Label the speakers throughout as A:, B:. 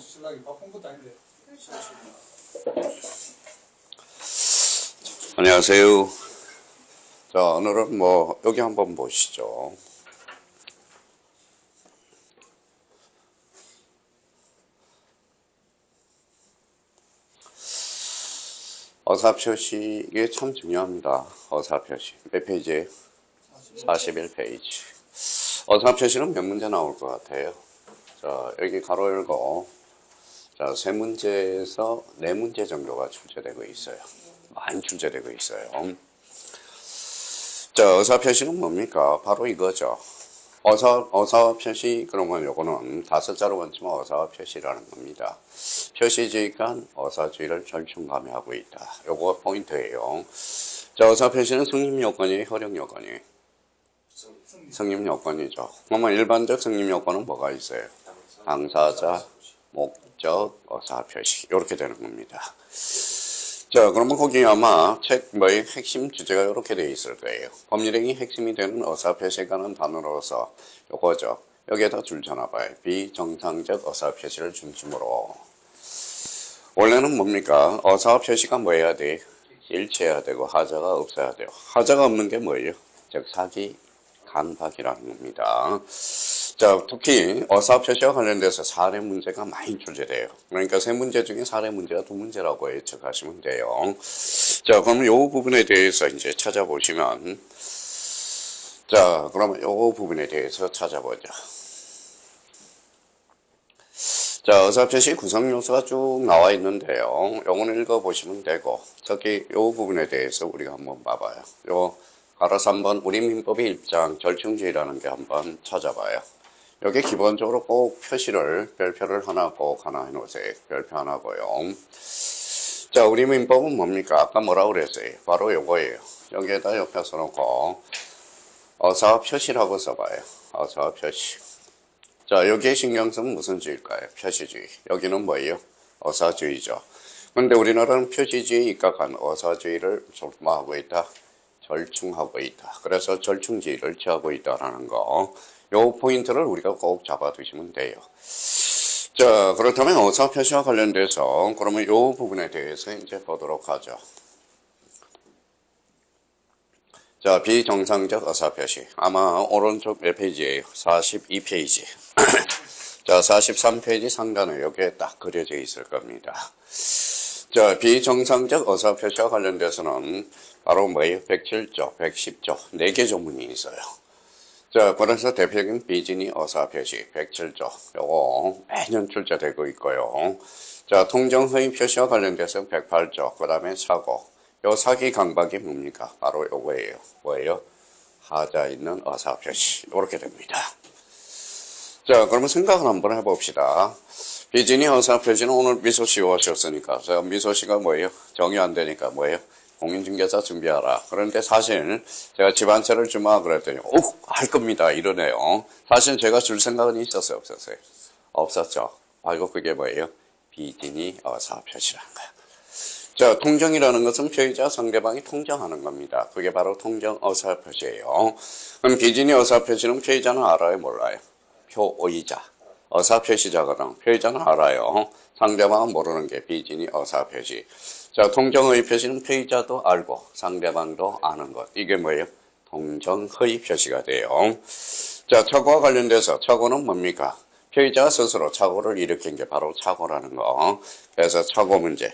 A: 신랑이 바쁜 것도 아닌데.
B: 안녕하세요. 자, 오늘은 여기 한번 보시죠. 어사표시, 이게 참 중요합니다. 어사표시. 몇 페이지에요? 41페이지. 어사표시는 몇 문제 나올 것 같아요? 자, 여기 가로 열고, 자, 3문제에서 4문제 정도가 출제되고 있어요. 많이 출제되고 있어요. 자, 어사표시는 뭡니까? 바로 이거죠. 어사표시, 그러면 요거는 5자로 원치면 어사표시라는 겁니다. 표시주의가 어사주의를 절충감해하고 있다. 요거 포인트예요. 자, 어사표시는 성립요건이에요? 효력요건이에요? 성립요건이죠. 그러면 일반적 성립요건은 뭐가 있어요? 당사자, 목적, 어사표시. 이렇게 되는 겁니다. 자, 그러면 거기 아마 책의 핵심 주제가 이렇게 되어 있을 거예요. 법률행위 핵심이 되는 어사표시라는 단어로서 요거죠. 여기에다 줄 쳐놔봐요. 비정상적 어사표시를 중심으로. 원래는 뭡니까? 어사표시가 뭐 해야 돼? 일치해야 되고 하자가 없어야 돼요. 하자가 없는 게 뭐예요? 즉 사기, 강박이라는 겁니다. 자, 특히 어사표시와 관련돼서 사례 문제가 많이 출제돼요. 그러니까 3문제 중에 사례 문제가 2문제라고 예측하시면 돼요. 자, 그러면 요 부분에 대해서 이제 찾아보시면, 자, 그러면 요 부분에 대해서 찾아보죠. 자, 어사표시 구성 요소가 쭉 나와 있는데요. 요거는 읽어보시면 되고, 특히 요 부분에 대해서 우리가 한번 봐봐요. 요 가로서 한번 우리 민법의 입장 절충주의라는 게 한번 찾아봐요. 여기 기본적으로 꼭 표시를, 별표를 하나 꼭 하나 해놓으세요. 별표 하나고요. 자, 우리 민법은 뭡니까? 아까 뭐라고 그랬어요? 바로 요거예요. 여기에다 옆에 써놓고 어사표시라고 써봐요. 어사표시. 자, 여기에 신경쓰면 무슨 주의일까요? 표시주의. 여기는 뭐예요? 어사주의죠. 근데 우리나라는 표시주의에 입각한 어사주의를 뭐하고 있다? 절충하고 있다. 그래서 절충주의를 취하고 있다라는 거. 요 포인트를 우리가 꼭 잡아두시면 돼요. 자, 그렇다면 어사표시와 관련돼서 그러면 요 부분에 대해서 이제 보도록 하죠. 자, 비정상적 어사표시. 아마 오른쪽 몇 페이지예요? 42페이지. 자, 43페이지 상단에 여기에 딱 그려져 있을 겁니다. 자, 비정상적 어사표시와 관련돼서는 바로 뭐예요? 107조, 110조, 4개 조문이 있어요. 자, 그래서 대표적인 비진이 어사표시 107조, 요거 매년 출제되고 있고요. 자, 통정허위 표시와 관련돼서 108조, 그 다음에 사고. 요 사기 강박이 뭡니까? 바로 요거예요. 뭐예요? 하자 있는 어사표시. 이렇게 됩니다. 자, 그러면 생각을 한번 해봅시다. 비진이 어사표시는 오늘 미소씨 오셨으니까, 제가 미소씨가 뭐예요? 정의 안 되니까 뭐예요? 공인중개사 준비하라. 그런데 사실 제가 집 한 채를 주마 그랬더니 할 겁니다 이러네요. 사실 제가 줄 생각은 있었어요? 없었어요? 없었죠. 바로 그게 뭐예요? 비진이 어사표시라는 거예요. 자, 통정이라는 것은 피의자 상대방이 통정하는 겁니다. 그게 바로 통정 어사표시예요. 그럼 비진이 어사표시는 피의자는 알아요? 몰라요? 표의자. 어사표시자거든. 피의자는 알아요. 상대방은 모르는 게 비진이 어사표시. 자, 통정허위 표시는 피의자도 알고 상대방도 아는 것. 이게 뭐예요? 통정허위 표시가 돼요. 자, 착오와 관련돼서 착오는 뭡니까? 피의자가 스스로 착오를 일으킨 게 바로 착오라는 거. 그래서 착오 문제.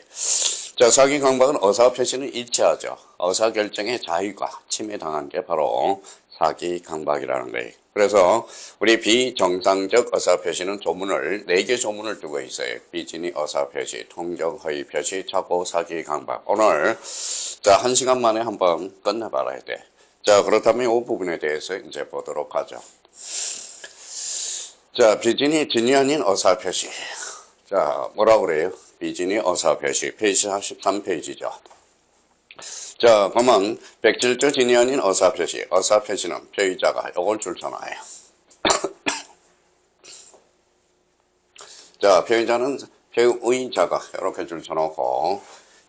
B: 자, 사기 강박은 어사표시는 일치하죠. 어사결정의 자유가 침해당한 게 바로 사기 강박이라는 거예요. 그래서 우리 비정상적 어사표시는 조문을 4개 조문을 두고 있어요. 비진이 어사표시, 통정허위 표시, 착오, 사기 강박. 오늘 자 1시간 만에 한번 끝내봐야 돼. 자, 그렇다면 이 부분에 대해서 이제 보도록 하죠. 자, 비진이 진이 아닌 어사표시. 자, 뭐라고 그래요? 비진이 어사표시. 페이지 43페이지죠. 자, 그러면 107조 진이 아닌 어사표시. 어사표시는 피의자가 요걸 줄쳐놔요. 자, 피의자는 피의자가 이렇게 줄쳐놓고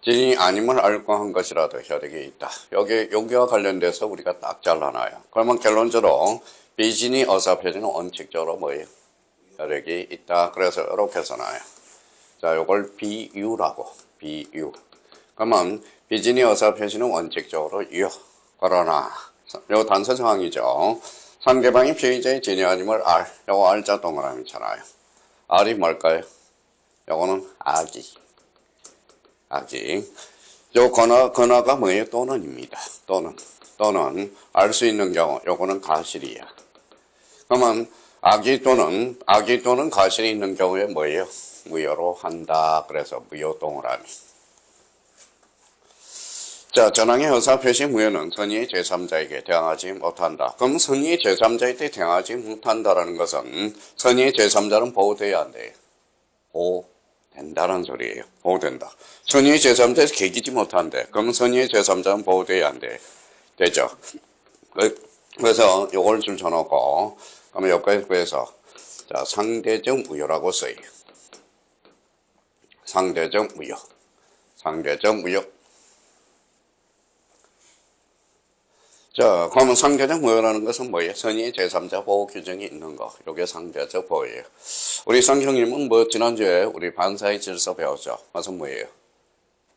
B: 진이 아님을 알고 한 것이라도 혈액이 있다. 여기와 관련돼서 우리가 딱 잘라놔요. 그러면 결론적으로 비진이 어사표시는 원칙적으로 뭐예요? 혈액이 있다. 그래서 이렇게 써놔요. 자, 요걸 비유라고. 비유. 그러면 비진이 의사 표시는 원칙적으로 유. 그러나 요 단서 상황이죠. 상대방이 피의자의 진위 아님을 R. 요거 R자 동그라미잖아요. R이 뭘까요? 요거는 악이. 악이. 요 건화가 뭐예요? 또는입니다. 또는 알 수 있는 경우 요거는 가실이야. 그러면 악이 또는 가실이 있는 경우에 뭐예요? 무효로 한다. 그래서 무효 동그라미. 자, 전항의 의사표시 무효는 선의의 제3자에게 대항하지 못한다. 그럼 선의의 제3자에게 대항하지 못한다라는 것은 선의의 제3자는 보호돼야 안 돼요. 보호된다는 소리예요. 보호된다. 선의의 제3자에서 개기지 못한대. 그럼 선의의 제3자는 보호돼야 안 돼. 되죠. 그래서 요걸 줄 쳐놓고 그러면 여기까지 구해서 자, 상대적 무효라고 써요. 상대적 무효. 상대적 무효. 자, 그러면 상대적 무효라는 것은 뭐예요? 선의의 제3자 보호 규정이 있는 거. 이게 상대적 보호예요. 우리 성경님은 뭐 지난주에 우리 반사의 질서 배웠죠. 무슨 뭐예요?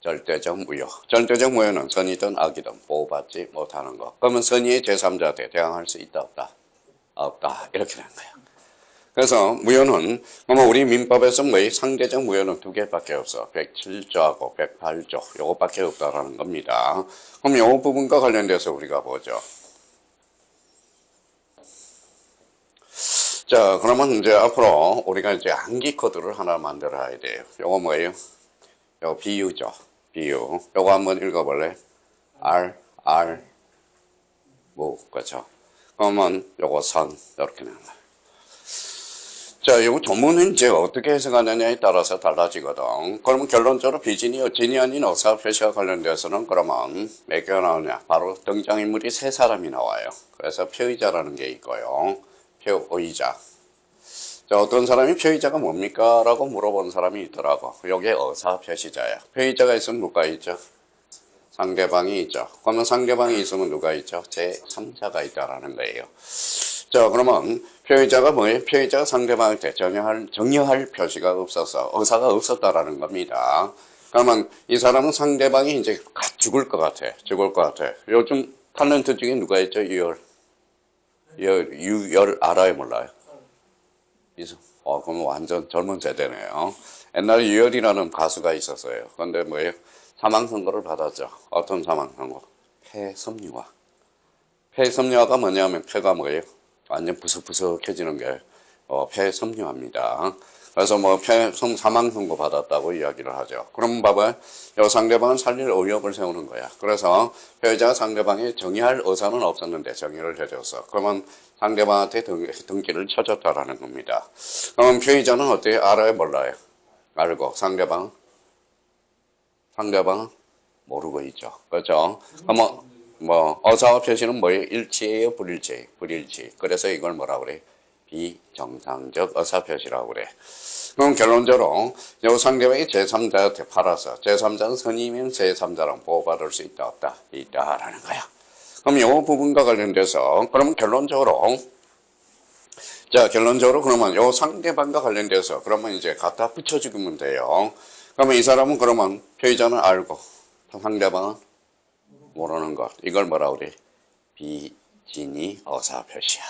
B: 절대적 무효. 절대적 무효는 선이든 악이든 보호받지 못하는 거. 그러면 선의의 제3자한테 대항할 수 있다 없다? 없다. 이렇게 되는 거야. 그래서 무효는 그러면 우리 민법에서 뭐예요? 상대적 무효는 두 개밖에 없어. 107조하고 108조. 요것밖에 없다라는 겁니다. 그럼 요 부분과 관련돼서 우리가 보죠. 자, 그러면 이제 앞으로 우리가 이제 암기 코드를 하나 만들어야 돼요. 요거 뭐예요? 요거 비유죠. 비유. 요거 한번 읽어볼래? 그렇죠. 그러면 요거 선. 이렇게 되는 거야. 자, 요거 조문은 이제 어떻게 해석하느냐에 따라서 달라지거든. 그러면 결론적으로 비진이 진이 아닌 의사 표시와 관련돼서는 그러면 몇 개가 나오냐? 바로 등장인물이 세 사람이 나와요. 그래서 표의자라는 게 있고요. 표의자. 자, 어떤 사람이 표의자가 뭡니까? 라고 물어본 사람이 있더라고. 요게 의사 표시자야. 표의자가 있으면 누가 있죠? 상대방이 있죠. 그러면 상대방이 있으면 누가 있죠? 제3자가 있다라는 거예요. 자, 그러면 표의자가 뭐예요? 표의자가 상대방한테 정의할 표시가 없어서 의사가 없었다라는 겁니다. 그러면 이 사람은 상대방이 이제 죽을 것 같아. 요즘 탤런트 중에 누가 있죠? 유열 알아요? 몰라요? 그럼 완전 젊은 세대네요. 옛날에 유열이라는 가수가 있었어요. 그런데 뭐예요? 사망선고를 받았죠. 어떤 사망선고? 폐섬유화. 폐섬유화가 뭐냐면 폐가 뭐예요? 완전 부석부석해지는 게 폐섬유화입니다. 그래서 뭐 사망 선고 받았다고 이야기를 하죠. 그럼 봐봐요. 요 상대방은 살릴 의혹을 세우는 거야. 그래서 피해자가 상대방이 정의할 의사는 없었는데 정의를 해줬어. 그러면 상대방한테 등기를 쳐줬다라는 겁니다. 그러면 피해자는 어떻게 알아요? 몰라요? 알고 상대방은 모르고 있죠. 그렇죠? 그러면 의사와 표시는 뭐예요? 일치예요? 불일치. 그래서 이걸 뭐라고 그래? 비정상적 의사 표시라고 그래. 그럼 결론적으로 요 상대방이 제3자한테 팔아서 제3자는 선임인 제3자랑 보호받을 수 있다 없다? 있다라는 거야. 그럼 요 부분과 관련돼서 그러면 결론적으로 그러면 요 상대방과 관련돼서 그러면 이제 갖다 붙여주면 돼요. 그러면 이 사람은 그러면 피의자는 알고 상대방은 모르는 것. 이걸 뭐라고 그래? 비진의 의사 표시야.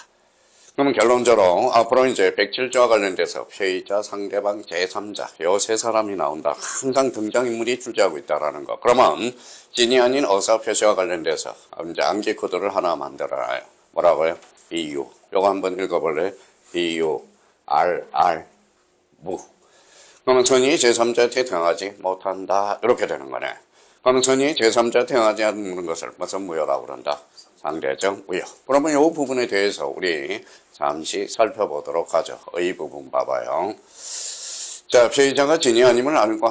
B: 그러면 결론적으로 앞으로 이제 107조와 관련돼서 피의자, 상대방, 제3자 요 세 사람이 나온다. 항상 등장인물이 출제하고 있다라는 거. 그러면 진이 아닌 의사 표시와 관련돼서 이제 암기 코드를 하나 만들어놔요. 뭐라고요? 비유. 요거 한번 읽어볼래? 비유. 무. 그러면 선이 제3자한테 대항하지 못한다. 이렇게 되는 거네. 그러면 선이 제3자한테 대항하지 않는 것을 무슨 무효라고 그런다? 상대적 무효. 그러면 이 부분에 대해서 우리 잠시 살펴보도록 하죠. 이 부분 봐봐요. 자, 피의자가 진위 아님을 알고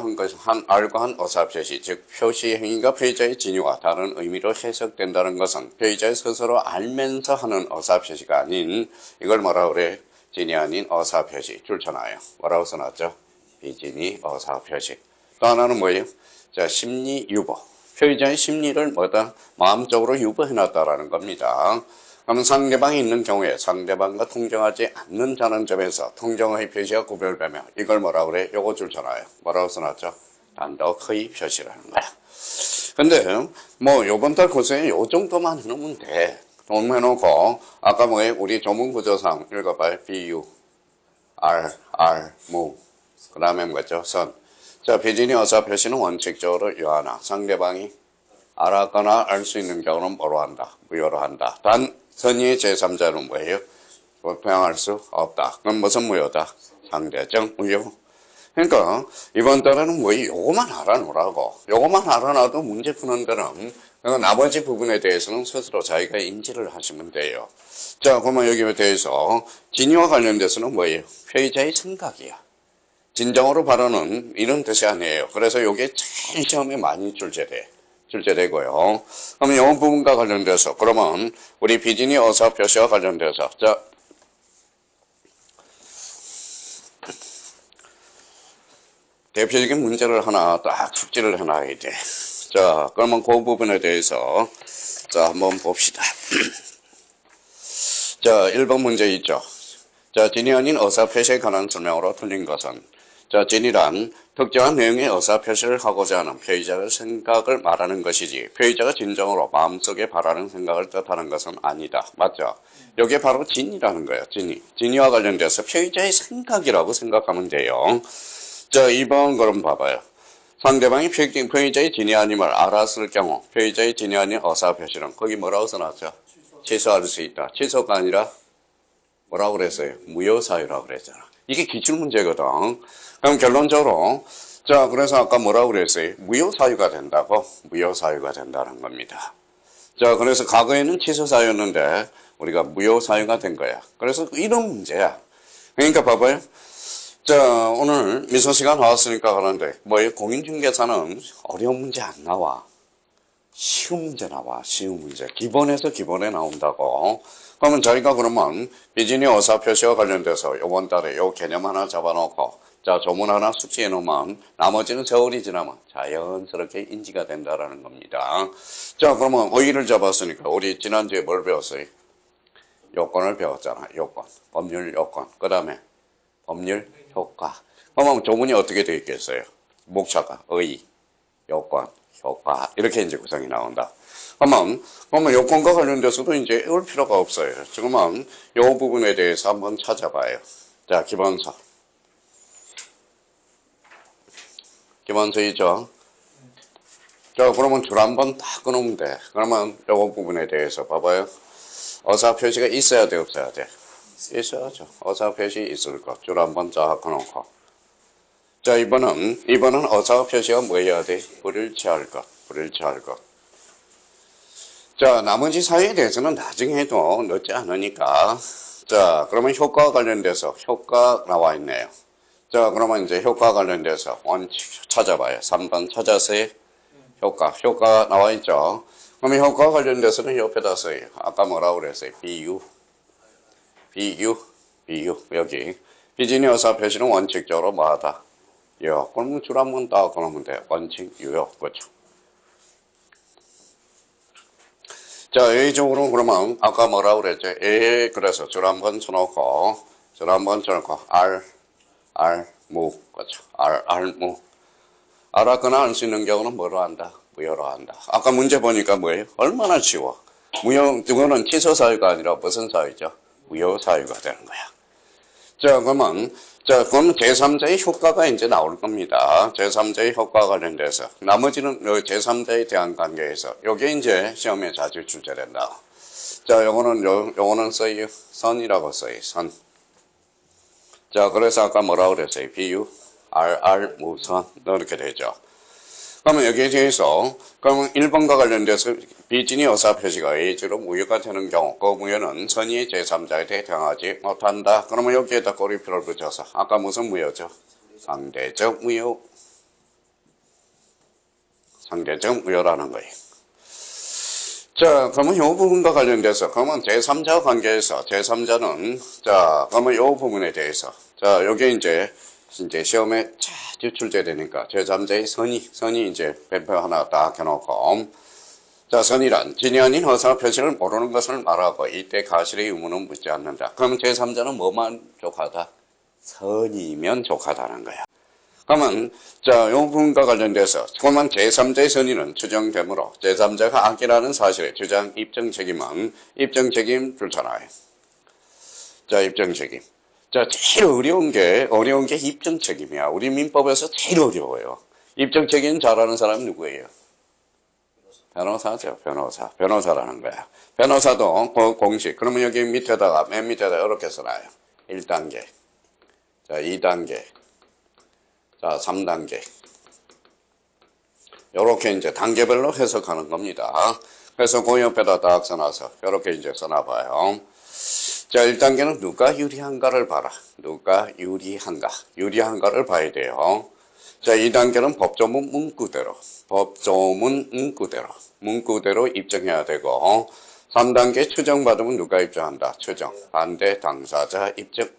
B: 한 의사 표시, 즉 표시 행위가 피의자의 진위와 다른 의미로 해석된다는 것은 피의자의 스스로 알면서 하는 의사 표시가 아닌 이걸 뭐라고 그래? 진위 아닌 의사 표시. 줄쳐놔요. 뭐라고 써놨죠? 비진위 의사 표시. 또 하나는 뭐예요? 자, 심리 유보. 피의자의 심리를 마음적으로 유보해놨다라는 겁니다. 그러면 상대방이 있는 경우에 상대방과 통정하지 않는 전환점에서 통정의 표시가 구별되며 이걸 뭐라고 그래? 요거 줄잖아요. 뭐라고 써놨죠? 단독의 표시라는 거야. 근데 뭐 요번 달 코스에 요 정도만 해놓으면 돼. 돈 해놓고 아까 뭐에 우리 조문 구조상 읽어봐요. 비유, 무. 그 다음에 뭐죠? 선. 자, 비진이 어사 표시는 원칙적으로 요하나 상대방이 알았거나 알 수 있는 경우는 뭐로 한다? 무효로 한다. 단 선의 제3자는 뭐예요? 표현할 수 없다. 그럼 무슨 무효다? 상대적 무효. 그러니까 이번 달에는 뭐 요거만 알아놓으라고. 요거만 알아놔도 문제 푸는 데는 나머지 부분에 대해서는 스스로 자기가 인지를 하시면 돼요. 자, 그러면 여기에 대해서 진위와 관련돼서는 뭐예요? 피해자의 생각이야. 진정으로 발언은 이런 뜻이 아니에요. 그래서 요게 제일 시험에 많이 출제되고요. 그러면 이 부분과 관련돼서 그러면 우리 비진이 어사 표시와 관련돼서 자 대표적인 문제를 하나 딱 숙지를 해놔야 돼. 자, 그러면 그 부분에 대해서 자 한번 봅시다. 자, 1번 문제 있죠. 자, 진이 아닌 어사 표시에 관한 설명으로 틀린 것은 자, 진이란 특정한 내용의 어사 표시를 하고자 하는 피의자의 생각을 말하는 것이지 피의자가 진정으로 마음속에 바라는 생각을 뜻하는 것은 아니다. 맞죠? 이게 바로 진이라는 거예요. 진이와 관련돼서 피의자의 생각이라고 생각하면 돼요. 자, 2번 그럼 봐봐요. 상대방이 피의자의 진이 아님을 알았을 경우 피의자의 진이 아닌 어사 표시는 거기 뭐라고 써놨죠? 취소할 수 있다. 취소가 아니라 뭐라고 그랬어요? 무효사유라고 그랬잖아. 이게 기출문제거든. 그럼 결론적으로 자, 그래서 아까 뭐라고 그랬어요? 무효사유가 된다고? 무효사유가 된다는 겁니다. 자, 그래서 과거에는 취소사유였는데 우리가 무효사유가 된 거야. 그래서 이런 문제야. 그러니까 봐봐요. 자, 오늘 미소 시간 나왔으니까 그런데 뭐예요? 공인중개사는 어려운 문제 안 나와. 쉬운 문제 나와. 쉬운 문제. 기본에서 기본에 나온다고. 그러면 저희가 그러면 비즈니 어사 표시와 관련돼서 이번 달에 요 개념 하나 잡아놓고 자, 조문 하나 숙지해 놓으면 나머지는 세월이 지나면 자연스럽게 인지가 된다라는 겁니다. 자, 그러면 어휘를 잡았으니까 우리 지난주에 뭘 배웠어요? 요건을 배웠잖아. 요건. 법률 요건. 그 다음에 법률 효과. 그러면 조문이 어떻게 되어 있겠어요? 목차가 의, 요건, 효과 이렇게 이제 구성이 나온다. 그러면 요건과 관련돼서도 이제 외울 필요가 없어요. 지금은 이 부분에 대해서 한번 찾아봐요. 자, 기본서. 기본서이죠. 자, 그러면 줄 한번 딱 끊으면 돼. 그러면 이 부분에 대해서 봐봐요. 어사 표시가 있어야 돼, 없어야 돼? 있어야죠. 어사 표시 있을 것. 줄 한번 쫙 끊어놓고. 자, 이번은 어사 표시가 뭐 해야 돼? 불일치할 것. 불일치할 것. 자, 나머지 사유에 대해서는 나중에 해도 늦지 않으니까. 자, 그러면 효과와 관련돼서 효과 나와 있네요. 자, 그러면 이제 효과 관련돼서 원칙 찾아봐요. 3번 찾아서의 효과 나와 있죠. 그러면 효과와 관련돼서는 옆에다 써요. 아까 뭐라고 그랬어요? 비유. 여기. 비진이 어사 표시는 원칙적으로 뭐하다? 유효. 그러면 줄 한번 딱 그러면 돼. 원칙, 유효. 그렇죠. 자, A적으로 그러면 아까 뭐라고 그랬죠? 그래서 줄 한번 쳐놓고 무. 그렇죠. 무. 알았거나 알 수 있는 경우는 뭐로 한다? 무효로 한다. 아까 문제 보니까 뭐예요? 얼마나 쉬워. 이거는 취소 사유가 아니라 무슨 사유죠? 무효 사유가 되는 거야. 자, 그러면 제3자의 효과가 이제 나올 겁니다. 제3자의 효과와 관련돼서. 나머지는 제3자에 대한 관계에서. 요게 이제 시험에 자주 출제된다. 자, 요거는 써요. 선이라고 써요. 선. 자, 그래서 아까 뭐라고 그랬어요? 비유, 무선. 이렇게 되죠. 그러면 여기에 대해서, 그러면 1번과 관련돼서 비진이 어사 표시가 A지로 무효가 되는 경우, 그 무효는 선의 제3자에 대해 대항하지 못한다. 그러면 여기에다 꼬리표를 붙여서, 아까 무슨 무효죠? 상대적 무효. 상대적 무효라는 거예요. 자, 그러면 이 부분과 관련돼서, 그러면 제3자 관계에서, 제3자는, 자, 그러면 이 부분에 대해서, 자, 여기 이제 시험에 자주 출제되니까, 제3자의 선이 이제 배표 하나 딱 해놓고, 자, 선이란 진이 아닌 허사 표시를 모르는 것을 말하고 이때 가실의 의무는 묻지 않는다. 그러면 제3자는 뭐만 족하다? 선이면 족하다는 거야. 그러면 자, 요 부분과 관련돼서 그러면 제3자의 선의는 추정되므로 제3자가 악이라는 사실의 주장 입증 책임은 입증 책임 줄잖아요. 자, 입증 책임. 자, 제일 어려운 게 입증 책임이야. 우리 민법에서 제일 어려워요. 입증 책임 잘하는 사람이 누구예요? 변호사죠. 변호사라는 거야. 변호사도 그 공식. 그러면 여기 밑에다가 맨 밑에다 이렇게 써놔요. 1단계. 자, 2단계. 자, 3단계. 요렇게 이제 단계별로 해석하는 겁니다. 그래서 그 옆에다 딱 써놔서 요렇게 이제 써놔봐요. 자, 1단계는 누가 유리한가를 봐라. 누가 유리한가. 유리한가를 봐야 돼요. 자, 2단계는 법조문 문구대로. 법조문 문구대로 입증해야 되고 3단계 추정받으면 누가 입증한다. 추정. 반대 당사자 입증.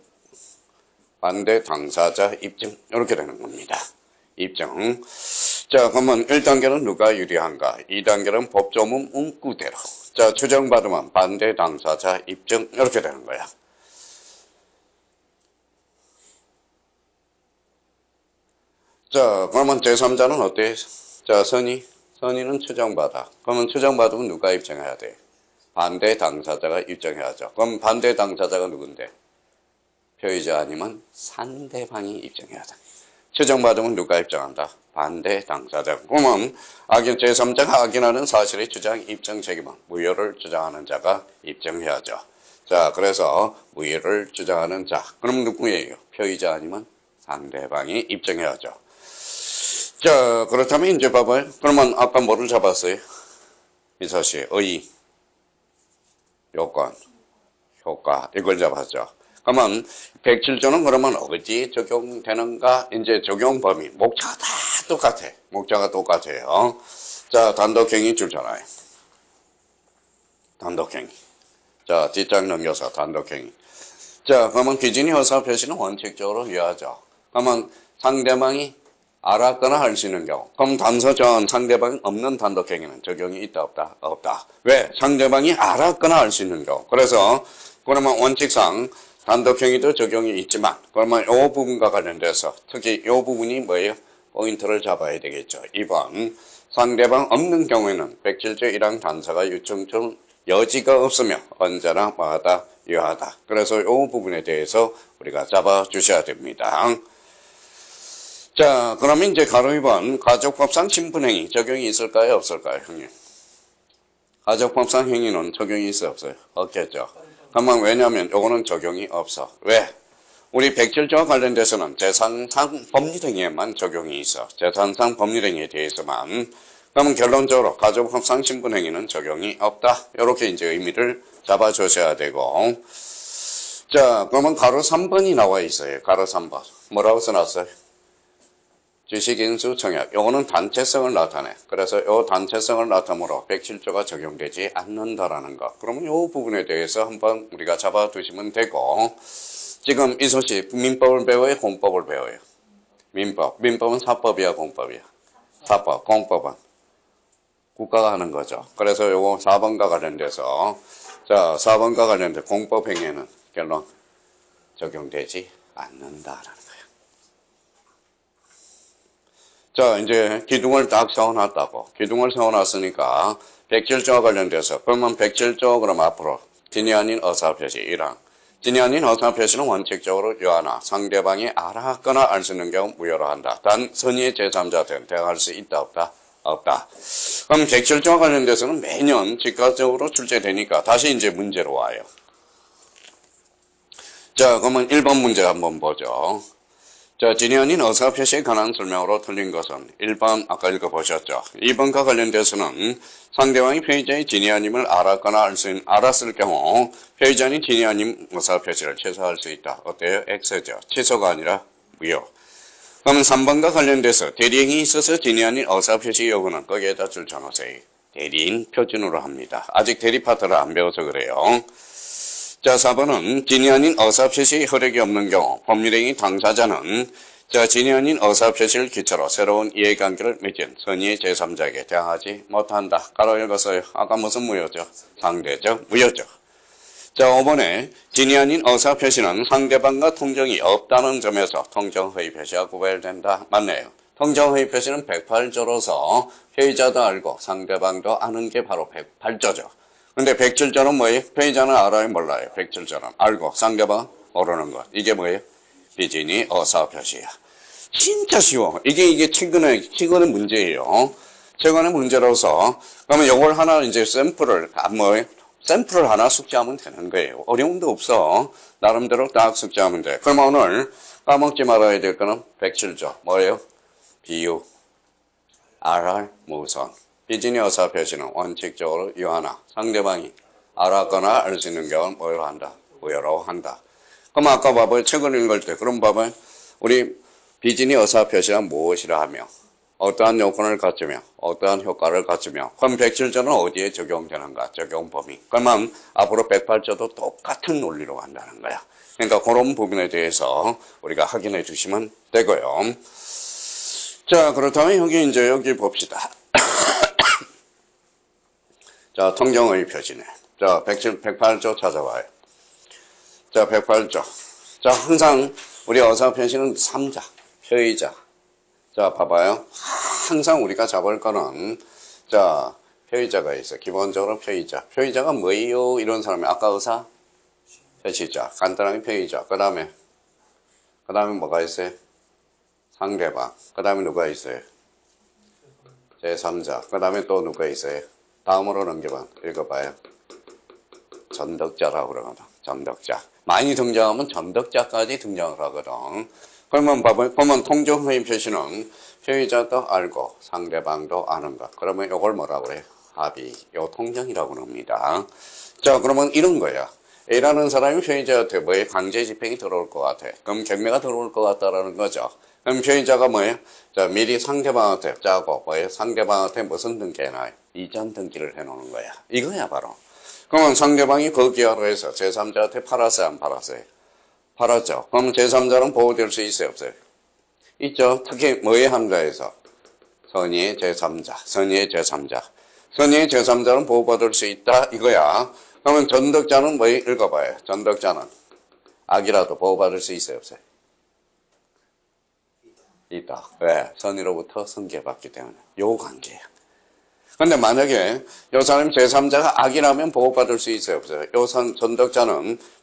B: 이렇게 되는 겁니다. 입증. 자, 그러면 1단계는 누가 유리한가. 2단계는 법조문 문구대로. 자, 추정받으면 반대 당사자 입증 이렇게 되는 거야. 자, 그러면 제3자는 어때? 자, 선의는 추정받아. 그러면 추정받으면 누가 입증해야 돼? 반대 당사자가 입증해야죠. 그럼 반대 당사자가 누군데? 표의자 아니면 상대방이 입증해야 돼. 추정받으면 누가 입증한다? 반대 당사자. 그러면 제3자가 악인하는 사실의 주장 입증 책임은 무효를 주장하는 자가 입증해야죠. 자, 그래서 무효를 주장하는 자. 그럼 누구예요? 표의자 아니면 상대방이 입증해야죠. 자, 그렇다면 이제 봐봐요. 그러면 아까 뭐를 잡았어요? 이사시, 의, 요건, 효과, 이걸 잡았죠. 그러면 107조는 그러면 어디 적용되는가? 이제 적용 범위, 목차가 다 똑같아. 목차가 똑같아요. 자, 단독행위 줄잖아요. 단독행위. 자, 뒷장 넘겨서 단독행위. 자, 그러면 기준이 허사 표시는 원칙적으로 유효하죠. 그러면 상대방이 알았거나 할 수 있는 경우. 그럼 단서 정한 상대방이 없는 단독행위는 적용이 있다, 없다? 없다. 왜? 상대방이 알았거나 할 수 있는 경우. 그래서 그러면 원칙상 단독행위도 적용이 있지만 그러면 이 부분과 관련돼서 특히 이 부분이 뭐예요? 포인트를 잡아야 되겠죠. 2번 상대방 없는 경우에는 107조 1항 단서가 유증 여지가 없으며 언제나 뭐하다? 유효하다. 그래서 이 부분에 대해서 우리가 잡아주셔야 됩니다. 자, 그러면 이제 가로 2번 가족법상 친분행위 적용이 있을까요? 없을까요? 형님? 가족법상 행위는 적용이 있어요? 없어요? 없겠죠. 그러면 왜냐하면 요거는 적용이 없어. 왜? 우리 107조와 관련돼서는 재산상 법률행위에만 적용이 있어. 재산상 법률행위에 대해서만. 그러면 결론적으로 가족법상 친분행위는 적용이 없다. 이렇게 이제 의미를 잡아주셔야 되고. 자, 그러면 가로 3번이 나와 있어요. 가로 3번. 뭐라고 써놨어요? 주식인수 청약. 요거는 단체성을 나타내. 그래서 요 단체성을 나타내므로 107조가 적용되지 않는다라는 거. 그러면 요 부분에 대해서 한번 우리가 잡아두시면 되고, 지금 이소씨 민법을 배워요? 공법을 배워요? 민법. 민법은 사법이야, 공법이야? 사법. 공법은 국가가 하는 거죠. 그래서 요거 4번과 관련돼서, 자, 4번과 관련된 공법행위에는 결론 적용되지 않는다라는 거예요. 자, 이제 기둥을 딱 세워놨다고. 기둥을 세워놨으니까 107조와 관련돼서 그러면 107조 그럼 앞으로 진이 아닌 어사표시 1항. 진이 아닌 어사표시는 원칙적으로 유하나 상대방이 알았거나 알 수 있는 경우 무효로 한다. 단 선의의 제3자한테는 대항할 수 있다 없다? 없다. 그럼 107조와 관련돼서는 매년 즉각적으로 출제되니까 다시 이제 문제로 와요. 자, 그러면 1번 문제 한번 보죠. 자, 진이 아닌 어사표시에 관한 설명으로 틀린 것은 1번 아까 읽어보셨죠. 2번과 관련돼서는 상대방이 피해자의 진이 아님을 알았거나 알았을 경우 피해자는 진이 아님 어사표시를 취소할 수 있다. 어때요? X죠. 취소가 아니라 무효. 그러면 3번과 관련돼서 대리행위 있어서 진이 아닌 어사표시 요구는 거기에다 줄쳐놓으세요. 대리인 표준으로 합니다. 아직 대리 파트를 안 배워서 그래요. 자, 4번은 진이 아닌 어사표시 효력이 없는 경우 법률행위 당사자는 자, 진이 아닌 의사표시를 기초로 새로운 이해관계를 맺은 선의의 제3자에게 대항하지 못한다. 가로 읽었어요. 아까 무슨 무효죠? 상대적 무효죠. 자, 5번에 진이 아닌 의사표시는 상대방과 통정이 없다는 점에서 통정허위 표시와 구별된다. 맞네요. 통정허위 표시는 108조로서 피해자도 알고 상대방도 아는 게 바로 108조죠. 근데 107조는 뭐예요? 피해자는 알아요? 몰라요? 107조는 알고 상대방 모르는 것. 이게 뭐예요? 비진이 의사표시야. 진짜 쉬워. 이게 최근의 문제예요. 최근의 문제로서 그러면 이걸 하나 이제 샘플을 하나 숙지하면 되는 거예요. 어려움도 없어. 나름대로 딱 숙지하면 돼. 그럼 오늘 까먹지 말아야 될 거는 107조. 뭐예요? 비유, RR, 무선. 비진이 의사표시는 원칙적으로 유하나 상대방이 알았거나 알 수 있는 경우는 뭐로 한다? 무효로 한다. 그럼 아까 봐봐요. 책을 읽을 때 그럼 봐봐요. 우리 비진이 의사표시란 무엇이라 하며 어떠한 요건을 갖추며 어떠한 효과를 갖추며 그럼 107조는 어디에 적용되는가? 적용 범위. 그러면 앞으로 108조도 똑같은 논리로 간다는 거야. 그러니까 그런 부분에 대해서 우리가 확인해 주시면 되고요. 자, 그렇다면 여기 봅시다. 자, 통정의 표시네. 자, 108조 찾아봐요. 자, 108조. 자, 항상 우리 의사표시는 3자, 표의자. 자, 봐봐요. 항상 우리가 잡을 거는, 자, 표의자가 있어. 기본적으로 표의자. 표의자가 뭐예요? 이런 사람이 아까 의사? 표시자. 간단하게 표의자. 그 다음에 뭐가 있어요? 상대방. 그 다음에 누가 있어요? 제3자. 그 다음에 또 누가 있어요? 다음으로 넘겨봐. 읽어봐요. 전덕자라고 그러거든. 전덕자. 많이 등장하면 전덕자까지 등장을 하거든. 그러면 보면 통정허위 표시는 표의자도 알고 상대방도 아는 것. 그러면 이걸 뭐라고 그래요? 합의. 요 통정이라고 합니다. 자, 그러면 이런 거야. A라는 사람이 표의자한테 뭐에 강제 집행이 들어올 것 같아. 그럼 경매가 들어올 것 같다라는 거죠. 그럼 표의자가 뭐예요? 자, 미리 상대방한테 짜고 뭐예요? 상대방한테 무슨 등기해놔요? 이전 등기를 해놓는 거야. 이거야 바로. 그러면 상대방이 거기하로 해서 제3자한테 팔았어요? 안 팔았어요? 팔았죠. 그럼 제3자는 보호될 수 있어요? 없어요? 있죠. 특히 뭐에 함자에서? 선의의 제3자. 선의의 제3자. 선의의 제3자는 보호받을 수 있다 이거야. 그러면 전덕자는 뭐 읽어봐요. 전덕자는 악이라도 보호받을 수 있어요? 없어요? 있다. 왜? 선의로부터 선계받기 때문에. 요 관계야. 근데 만약에 요 사람이 제3자가 악이라면 보호받을 수 있어요? 없어요? 요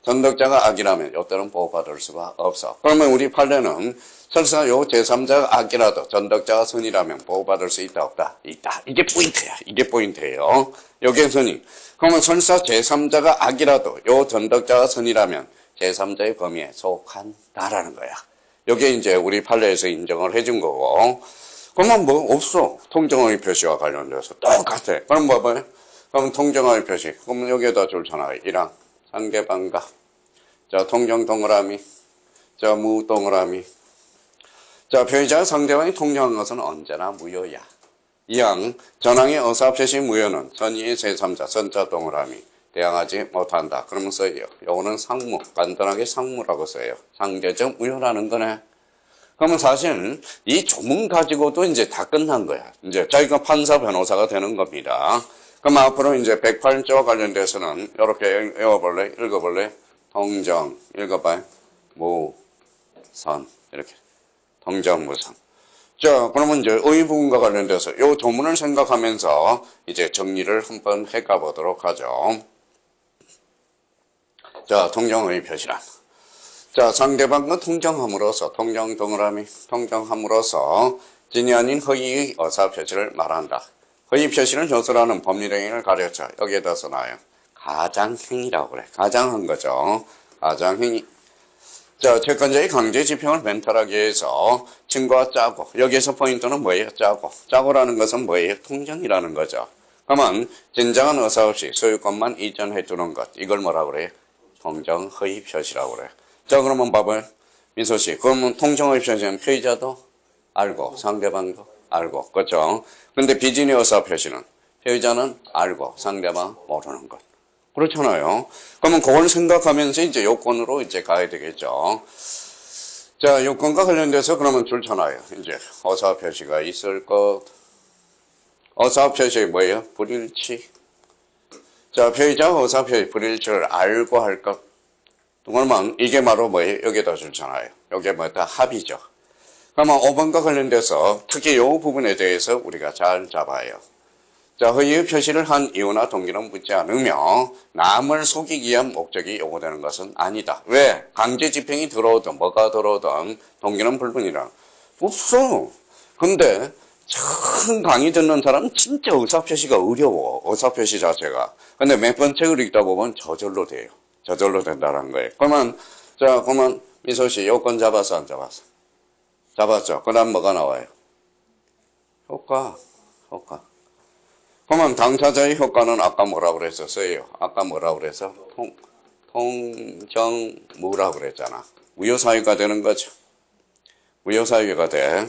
B: 전덕자가 악이라면 요때는 보호받을 수가 없어. 그러면 우리 판례는 설사 요 제3자가 악이라도 전덕자가 선이라면 보호받을 수 있다 없다? 있다. 이게 포인트야. 이게 포인트예요. 요게 선이. 그러면 설사 제3자가 악이라도 요 전덕자가 선이라면 제3자의 범위에 속한다라는 거야. 요게 이제 우리 판례에서 인정을 해준 거고. 그러면 뭐 없어. 통정허위 표시와 관련돼서 똑같아. 그럼 봐봐요. 그럼 통정허위 표시. 그러면 여기에다 줄잖아. 1항 상대방과 자 통정 동그라미 자 무 동그라미 자 표의자가 상대방이 통정한 것은 언제나 무효야. 2항 전항의 의사표시 무효는 선의의 제3자 선자 동그라미 대항하지 못한다. 그러면 써요. 요거는 상무. 간단하게 상무라고 써요. 상대적 무효라는 거네. 그러면 사실 이 조문 가지고도 이제 다 끝난 거야. 이제 자기가 판사 변호사가 되는 겁니다. 그럼 앞으로 이제 108조와 관련돼서는 이렇게 읽어볼래? 통정, 읽어봐요. 무선, 이렇게. 통정, 무선. 자, 그러면 이제 의 부분과 관련돼서 이 조문을 생각하면서 이제 정리를 한번 해가 보도록 하죠. 자, 통정의 표시란. 자, 상대방과 통정함으로써, 통정 동그라미, 통정함으로써 진이 아닌 허위의 의사표시를 말한다. 허위 표시는 효소라는 법률행위를 가르쳐 여기에다 써놔요. 가장행위라고 그래. 가장한 거죠. 가장행위. 자, 채권자의 강제 집행을 멘탈하기 위해서 친구와 짜고, 여기에서 포인트는 뭐예요? 짜고. 짜고라는 것은 뭐예요? 통정이라는 거죠. 그러면 진정한 의사 없이 소유권만 이전해 두는 것. 이걸 뭐라고 그래요? 통정 허위 표시라고 그래요. 자, 그러면 봐봐요. 민소씨. 그러면 통정의 표시는 피의자도 알고, 상대방도 알고. 그렇죠? 근데 비진의 의사 표시는 피의자는 알고, 상대방 모르는 것. 그렇잖아요. 그러면 그걸 생각하면서 이제 요건으로 이제 가야 되겠죠. 자, 요건과 관련돼서 그러면 줄쳐놔요. 이제 어사 표시가 있을 것. 어사 표시 뭐예요? 불일치. 자, 표의자 어사 표시 불일치를 알고 할 것. 그러면 이게 바로 뭐예요? 여기다 줄쳐놔요. 이게 뭐다? 합이죠. 그러면 5번과 관련돼서 특히 이 부분에 대해서 우리가 잘 잡아요. 자, 허위의 표시를 한 이유나 동기는 묻지 않으며 남을 속이기 위한 목적이 요구되는 것은 아니다. 왜? 강제 집행이 들어오든 뭐가 들어오든 동기는 불분이라. 없어. 근데 큰 강의 듣는 사람은 진짜 의사표시가 어려워. 의사표시 자체가. 근데 몇 번 책을 읽다 보면 저절로 돼요. 저절로 된다는 거예요. 그러면 미소씨 요건 잡았어 안 잡았어? 잡았죠. 그 다음 뭐가 나와요? 효과. 그러면 당사자의 효과는 아까 뭐라고 그랬었어요? 아까 뭐라고 그랬어? 통정무라고 그랬잖아. 무효사유가 되는 거죠. 무효사유가 돼.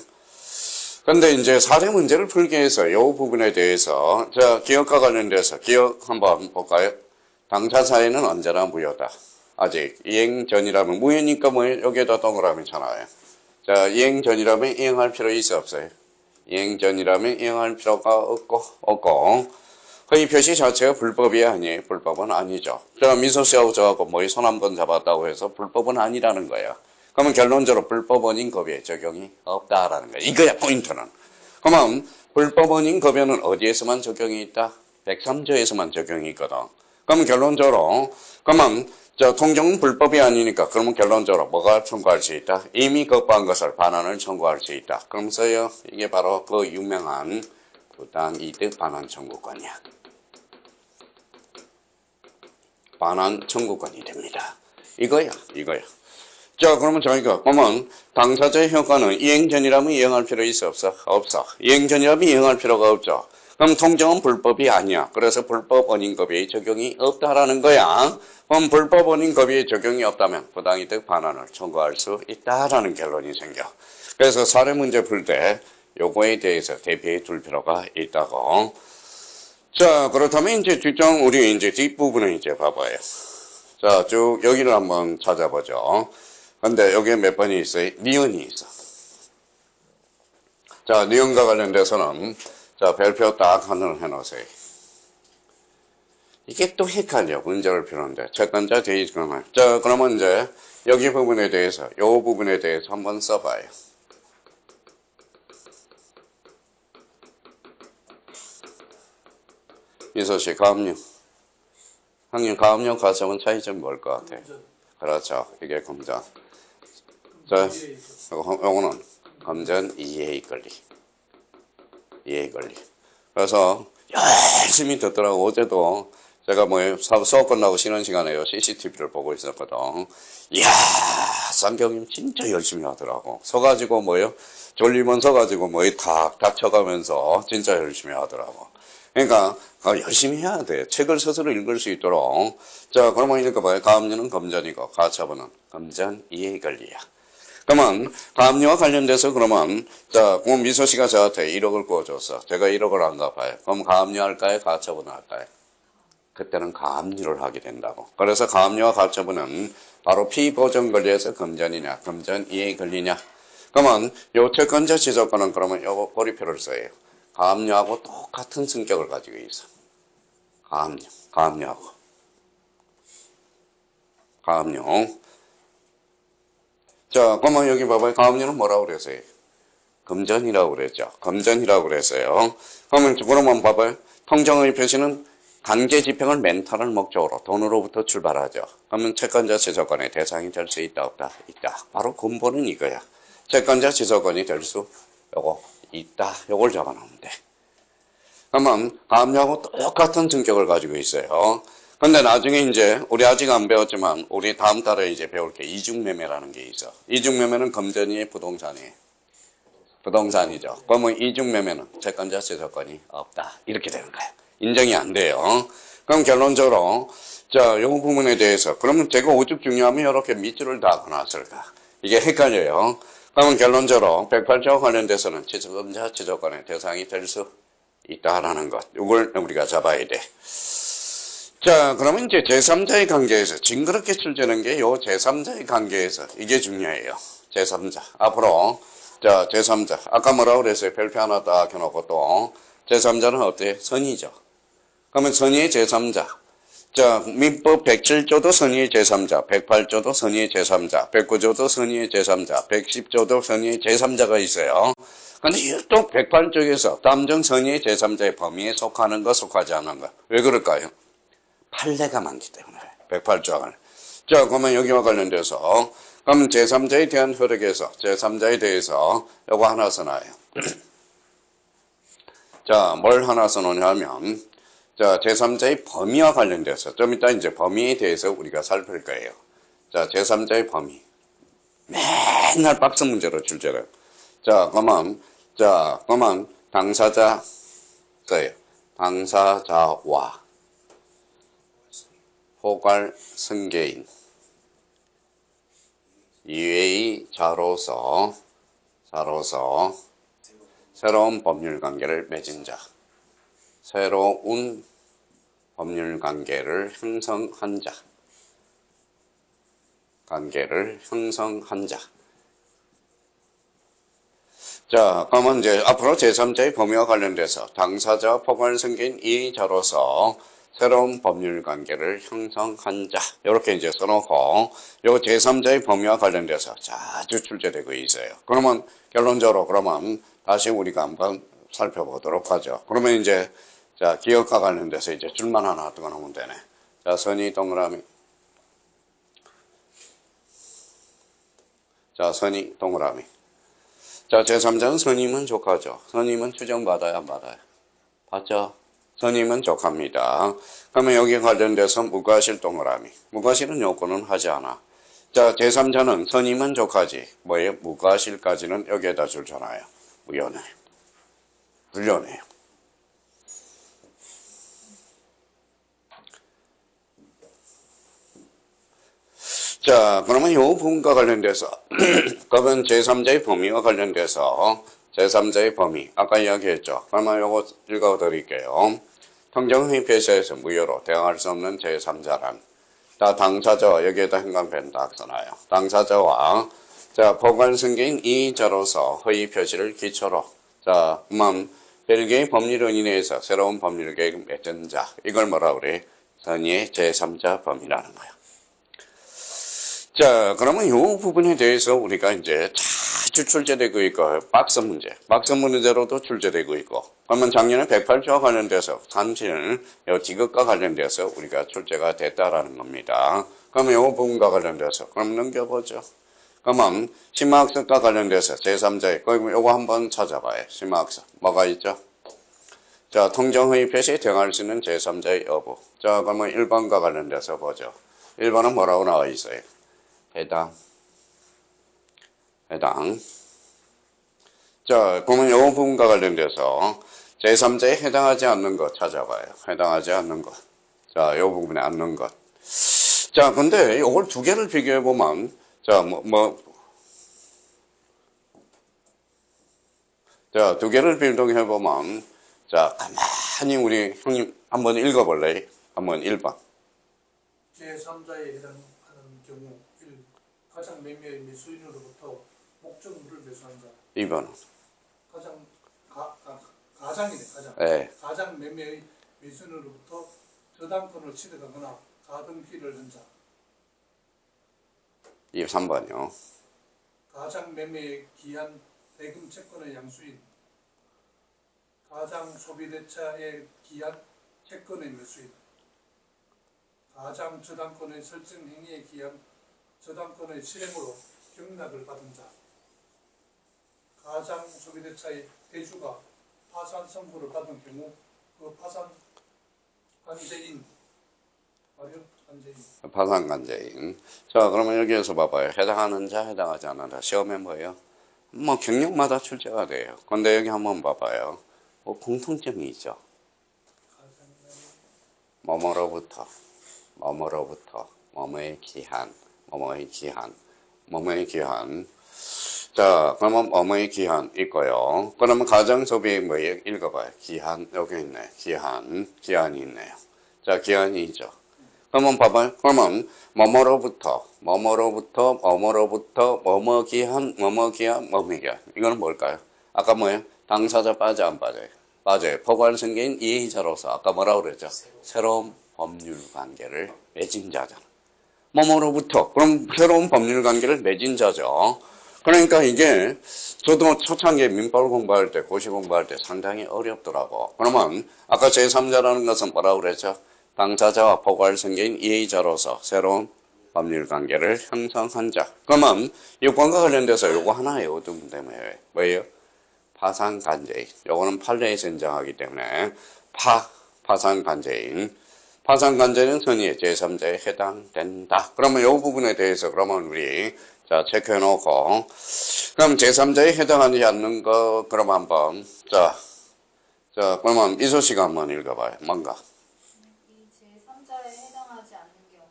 B: 근데 이제 사례 문제를 풀기 위해서 이 부분에 대해서 자, 기억과 관련돼서 기억 한번 볼까요? 당사자에는 언제나 무효다. 아직 이행 전이라면 무효니까 뭐 여기에다 동그라미 쳐놔요. 자, 이행 전이라면 이행할 필요 있어 없어요? 이행 전이라면 이행할 필요가 없고 허위 표시 자체가 불법이 아니에요. 불법은 아니죠. 자, 미소 씨하고 저하고 뭐이 손 한 번 잡았다고 해서 불법은 아니라는 거야. 그러면 결론적으로 불법 원인 급여에 적용이 없다라는 거야. 이거야 포인트는. 그러면 불법 원인 급여는 어디에서만 적용이 있다? 103조에서만 적용이 있거든. 그러면 결론적으로 그러면 통정은 불법이 아니니까 그러면 결론적으로 뭐가 청구할 수 있다? 이미 거부한 것을 반환을 청구할 수 있다. 그러면서요 이게 바로 그 유명한 부당이득 반환 청구권이야. 반환 청구권이 됩니다. 이거야. 자, 그러면 저희가 보면 당사자의 효과는 이행 전이라면 이행할 필요 있어 없어? 없어. 이행 전이라면 이행할 필요가 없죠. 그럼 통정은 불법이 아니야. 그래서 불법 원인급여의 적용이 없다라는 거야. 그럼 불법 원인급여의 적용이 없다면 부당이득 반환을 청구할 수 있다라는 결론이 생겨. 그래서 사례 문제 풀 때 요거에 대해서 대비해 둘 필요가 있다고. 자, 그렇다면 이제 우리 이제 뒷부분을 이제 봐봐요. 자, 쭉 여기를 한번 찾아보죠. 근데 여기에 몇 번이 있어요? 니은이 있어. 자, 니은과 관련돼서는 자, 별표 딱 하나를 해놓으세요. 이게 또 헷갈려. 문제를 푸는데. 채권자 대의권을. 자, 그러면 이제 여기 부분에 대해서, 요 부분에 대해서 한번 써봐요. 미소씨, 가압류. 형님, 가압류 가점은 차이점이 뭘 것 같아요? 그렇죠. 이게 금전. 자, 요거는 금전 이해의 권리. 그래서 열심히 듣더라고. 어제도 제가 수업 끝나고 쉬는 시간에요. CCTV를 보고 있었거든. 이야, 쌍경님 진짜 열심히 하더라고. 서가지고 졸리면 서가지고 탁 닥쳐가면서 진짜 열심히 하더라고. 그러니까 열심히 해야 돼. 책을 스스로 읽을 수 있도록. 자, 그러면 읽어봐요. 가압류는 금전이고 가처분은 금전 이해의 권리야. 그러면 가압류와 관련돼서 그러면 자, 그럼 미소 씨가 저한테 1억을 구워줬어. 제가 1억을 안 갚아요. 그럼 가압류 할까요? 가처분을 할까요? 그때는 가압류를 하게 된다고. 그래서 가압류와 가처분은 바로 피보전 권리에서 금전이냐, 금전 이해의 권리냐. 그러면 요 채권자 지적권은 그러면 요거 고리표를 써요. 가압류하고 똑같은 성격을 가지고 있어. 가압류하고. 자, 그러면 여기 봐봐요. 가압류는 뭐라고 그랬어요? 금전이라고 그랬죠. 금전이라고 그랬어요. 그러면 봐봐요. 통정의 표시는 강제 집행을 멘탈을 목적으로 돈으로부터 출발하죠. 그러면 채권자 지적권의 대상이 될 수 있다 없다? 있다. 바로 근본은 이거야. 채권자 지적권이 될 수 있다. 요걸 잡아놓으면 돼. 그러면 가압류하고 똑같은 성격을 가지고 있어요. 근데 나중에 이제 우리 아직 안 배웠지만 우리 다음 달에 이제 배울 게 이중매매라는 게 있어. 이중매매는 금전이에요, 부동산이에요? 부동산이죠. 그러면 이중매매는 채권자 지적권이 없다. 이렇게 되는 거야. 인정이 안 돼요. 그럼 결론적으로 자, 요 부분에 대해서 그러면 제가 오죽 중요하면 이렇게 밑줄을 다 그어놨을까? 이게 헷갈려요. 그러면 결론적으로 108조와 관련돼서는 채권자 지적권의 대상이 될 수 있다라는 것. 이걸 우리가 잡아야 돼. 자, 그러면 이제 제3자의 관계에서 징그럽게 출제하는 게 요 제3자의 관계에서 이게 중요해요. 제3자. 앞으로, 자, 제3자. 아까 뭐라고 그랬어요? 별표 하나 딱 해놓고 또, 제3자는 어때요? 선의죠. 그러면 선의의 제3자. 자, 민법 107조도 선의의 제3자, 108조도 선의의 제3자, 109조도 선의의 제3자, 110조도 선의의 제3자가 있어요. 근데 또 108조에서 담정 선의의 제3자의 범위에 속하는 거, 속하지 않는 거. 왜 그럴까요? 판례가 많기 때문에. 108조가. 자, 그러면 여기와 관련돼서, 그럼 제3자에 대한 흐름에서, 제3자에 대해서 요거 하나 써놔요. 자, 뭘 하나 써놓냐면, 자, 제3자의 범위와 관련돼서, 좀 이따 이제 범위에 대해서 우리가 살필 거예요. 자, 제3자의 범위. 맨날 박스 문제로 출제를. 자, 그러면 당사자, 써요. 당사자와 포괄 승계인 이외의 자로서 새로운 법률 관계를 맺은 자. 새로운 법률 관계를 형성한 자. 자, 그러면 이제 앞으로 제3자의 범위와 관련돼서 당사자 포괄 승계인 이의자로서 새로운 법률 관계를 형성한 자. 이렇게 이제 써놓고, 요 제3자의 범위와 관련돼서 자주 출제되고 있어요. 그러면 결론적으로 그러면 다시 우리가 한번 살펴보도록 하죠. 그러면 이제 자, 기억과 관련돼서 이제 줄만 하나 뜨거놓으면 되네. 자, 선의 동그라미. 자, 선의 동그라미. 자, 제3자는 선임은 족하죠. 선임은 추정받아야 안 받아요? 받죠? 선임은 족합니다. 그러면 여기에 관련돼서 무과실 동그라미. 무과실은 요건은 하지 않아. 자, 제3자는 선임은 족하지. 뭐예요? 무과실까지는 여기에다 줄잖아요. 무연해. 불연해요. 자, 그러면 이 부분과 관련돼서, 그러면 제3자의 범위와 관련돼서, 제3자의 범위, 아까 이야기했죠. 그러면 요거 읽어드릴게요. 통정의 표시에서 무효로 대응할 수 없는 제3자란, 자, 당사자와 여기에다 행간펜 딱 써놔요. 당사자와, 자, 포괄 승계인 이의자로서 허위 표시를 기초로, 자, 별개의 법률로 인해서 새로운 법률 계획을 맺은 자, 이걸 뭐라 그래? 선의의 제3자 범위라는 거예요. 자, 그러면 이 부분에 대해서 우리가 이제 자주 출제되고 있고, 박스 문제로도 출제되고 있고, 그러면 작년에 108조와 관련돼서 사실 디귿과 관련돼서 우리가 출제가 됐다라는 겁니다. 그러면 이 부분과 관련돼서 그럼 넘겨보죠. 그러면 심화학습과 관련돼서 제3자의 요거 한번 찾아봐요. 심화학습 뭐가 있죠? 자, 통정의 표시에 대응할 수 있는 제3자의 여부. 자, 그러면 1번과 관련돼서 보죠. 1번은 뭐라고 나와 있어요? 해당. 자, 그러면 이 부분과 관련돼서 제3자에 해당하지 않는 것 찾아봐요. 해당하지 않는 것. 자, 이 부분에 않는 것. 자, 근데 이걸 두 개를 비교해보면, 자, 자, 두 개를 비교해보면, 자, 가만히 우리 형님 한번 읽어볼래요? 한번 1번.
A: 제3자에 해당하는 경우 1. 가장 매매의 매수인으로부터 목적물을 매수한 자.
B: 2번은?
A: 가장이네, 가장.
B: 네.
A: 가장 매매의 매수인으로부터 저당권을 취득하거나 가등기를 한 자.
B: 3번이요.
A: 가장 매매의 기한 대금 채권의 양수인. 가장 소비대차의 기한 채권의 매수인. 가장 저당권의 설정 행위에 기한 저당권의 실행으로 경락을 받은 자. 가장 소비대차의 대주가 파산 선고를 받은 경우 그 파산 관제인.
B: 파산 관제인. 자, 그러면 여기에서 봐봐요. 해당하는 자, 해당하지 않는 자. 시험에 뭐예요? 뭐 경력마다 출제가 돼요. 근데 여기 한번 봐봐요. 뭐 공통점이 있죠. 뭐뭐로부터, 뭐뭐의 기한. 자, 그러면 뭐뭐의 기한 있고요. 그러면 가정소비 뭐예요? 읽어봐요. 기한, 여기 있네. 기한이 있네요. 자, 기한이 있죠. 그러면 봐봐요. 그러면 뭐뭐로부터 뭐뭐기한 이거는 뭘까요? 아까 뭐예요? 당사자 빠져 안 빠져요? 빠져요. 포괄성계인 이해자로서 아까 뭐라고 그랬죠? 새로운 법률 관계를 맺은 자잖아. 뭐뭐로부터 그럼 새로운 법률 관계를 맺은 자죠. 그러니까 이게 저도 초창기에 민법을 공부할 때 고시 공부할 때 상당히 어렵더라고. 그러면 아까 제3자라는 것은 뭐라고 그랬죠? 당사자와 포괄성계인 이해자로서 새로운 법률 관계를 형성한 자. 그러면 이권과 관련돼서 요거 하나 외워두면 되면 뭐예요? 파산간제인. 요거는 판례에서 인정하기 때문에 파산간제인. 파산간제는 선의의 제3자에 해당된다. 그러면 요 부분에 대해서 그러면 우리 자 체크해 놓고 그럼 제3자에 해당하지 않는 거 그럼 한번 자 그러면 이소 씨가 한번 읽어봐요. 뭔가
C: 이 제3자에 해당하지 않는 경우